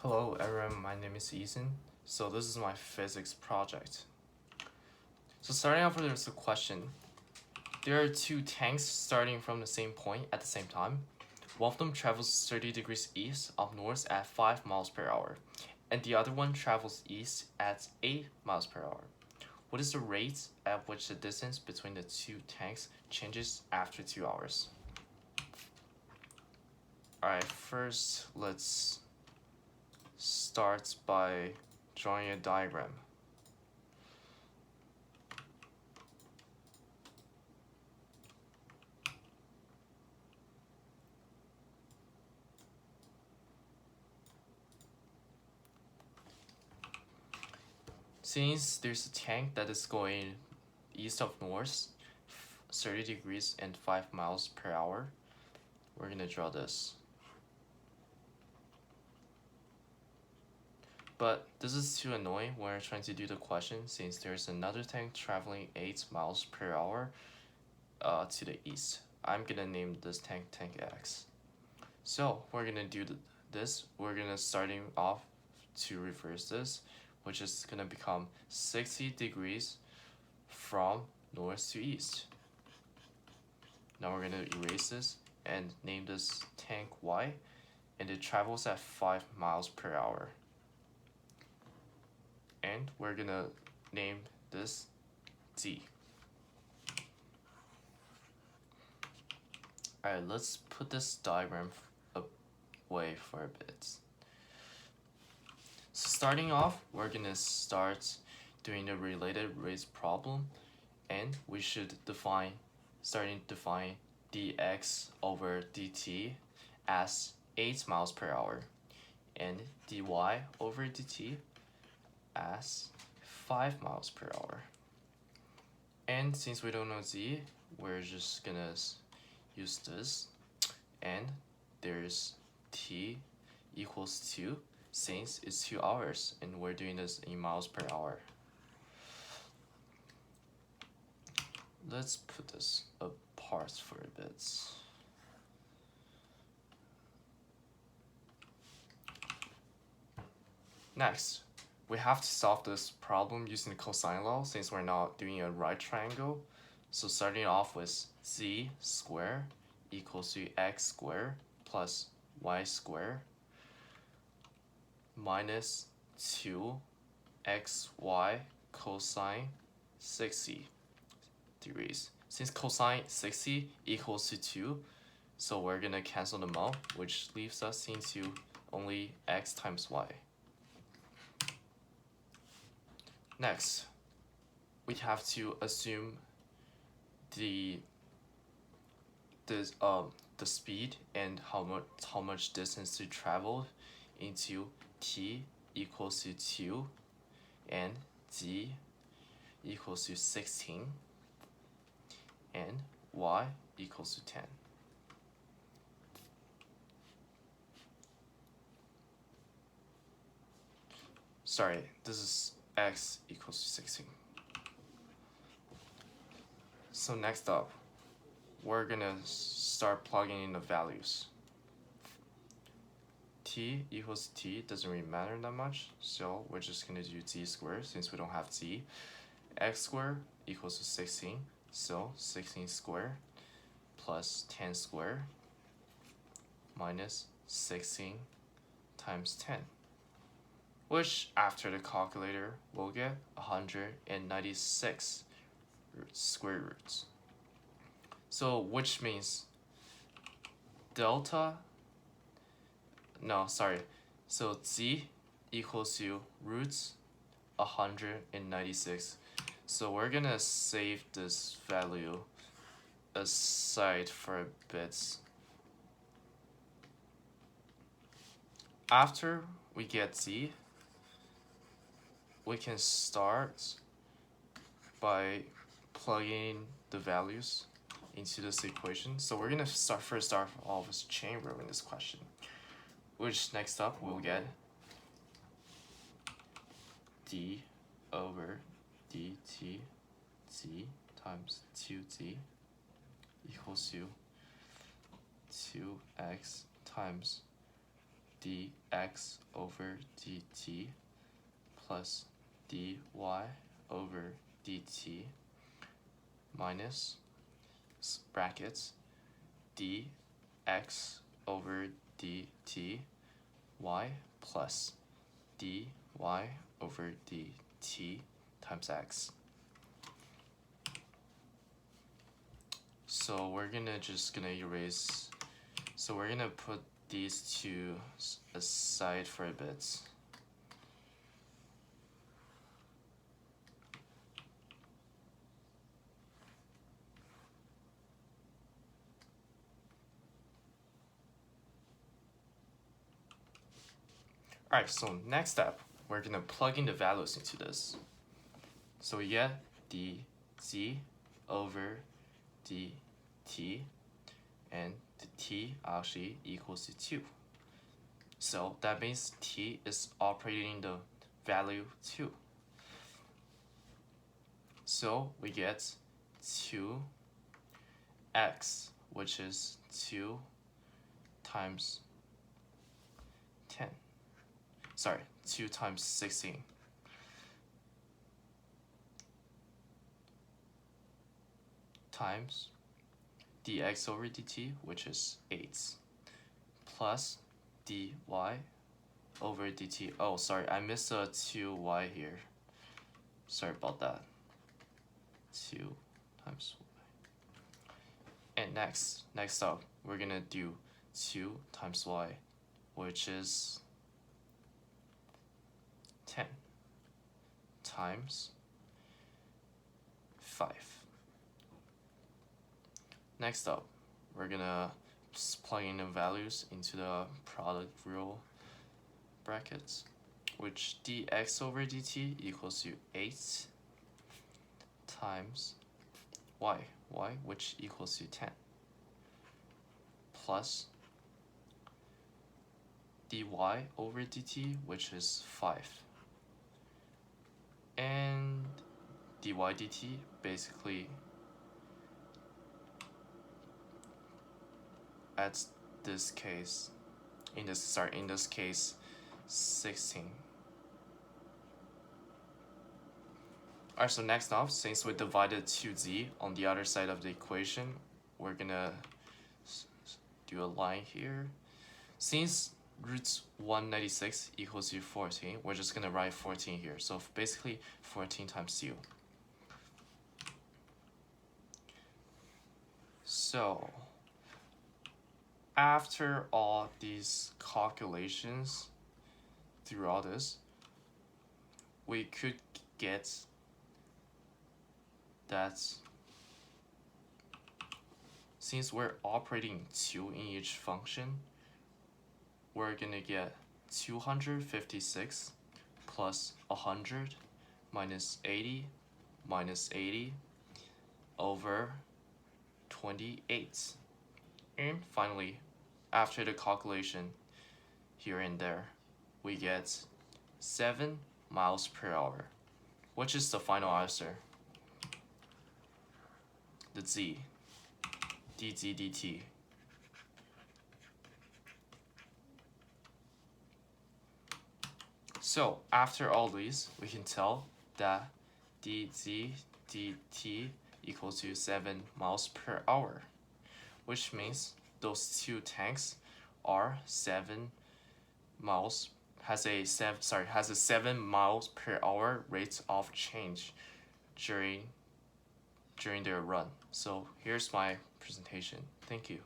Hello everyone, my name is Ethan. So this is my physics project. So starting off with this question. There are two tanks starting from the same point at the same time. One of them travels 30 degrees east of north at 5 miles per hour, and the other one travels east at 8 miles per hour. What is the rate at which the distance between the two tanks changes after 2 hours? Alright, first let's start by drawing a diagram. Since there's a tank that is going east of north, 30 degrees and 5 miles per hour, we're gonna draw this. But this is too annoying when we're trying to do the question since there's another tank traveling 8 miles per hour to the east. I'm gonna name this tank Tank X. So we're gonna do this. We're gonna starting off to reverse this, which is gonna become 60 degrees from north to east. Now we're gonna erase this and name this tank Y, and it travels at 5 miles per hour. And we're gonna name this Z. Alright, let's put this diagram away for a bit. So starting off, we're gonna start doing the related rates problem, and we should define dx over dt as 8 miles per hour and dy over dt as 5 miles per hour. And since we don't know z, we're just gonna use this, and there's t equals 2 since it's 2 hours and we're doing this in miles per hour. Let's put this apart for a bit. Next, we have to solve this problem using the cosine law since we're not doing a right triangle. So starting off with z squared equals to x squared plus y squared minus 2xy cosine 60 degrees. Since cosine 60 equals to 2, so we're gonna cancel them out, which leaves us into only x times y. Next, we have to assume the speed and how much distance to travel into t equals to 2 and z equals to 16 and y equals to 10. Sorry, this is x equals to 16. So next up, we're gonna start plugging in the values. T equals t doesn't really matter that much, so we're just gonna do z squared since we don't have z. X squared equals to 16, so 16 squared plus 10 squared minus 16 times 10, which after the calculator we'll get 196 square roots. So which means so z equals to roots 196. So we're gonna save this value aside for a bit. After we get z, we can start by plugging the values into this equation. So we're gonna first start off with chain rule in this question, which next up we'll get d over dt z times 2z equals to 2x times dx over dt plus dy over dt minus brackets dx over dt y plus dy over dt times x. So we're just gonna erase, so we're gonna put these two aside for a bit. Alright, so next step, we're gonna plug in the values into this. So we get dz over dt, and the t actually equals to 2. So that means t is operating the value 2. So we get 2x, which is 2 times 10. Sorry, 2 times 16. Times dx over dt, which is 8, plus dy over dt. Oh, sorry, I missed a 2y here. Sorry about that. 2 times y. And next up, we're gonna do 2 times y, which is 10 times 5. Next up, we're gonna plug in the values into the product rule brackets, which dx over dt equals to 8 times y, which equals to 10, plus dy over dt, which is 5. And dy dt basically at this case, in this case, 16. Alright, so next up, since we divided 2z on the other side of the equation, we're gonna do a line here. Since root 196 equals to 14, we're just gonna write 14 here. So basically 14 times 2. So after all these calculations through all this, we could get that since we're operating 2 in each function, we're gonna get 256 plus 100 minus 80 over 28. And finally, after the calculation here and there, we get 7 miles per hour, which is the final answer. The z, dz dt. So after all these, we can tell that dz dt equals to 7 miles per hour, which means those two tanks are 7 miles has a 7 miles per hour rate of change during their run. So here's my presentation. Thank you.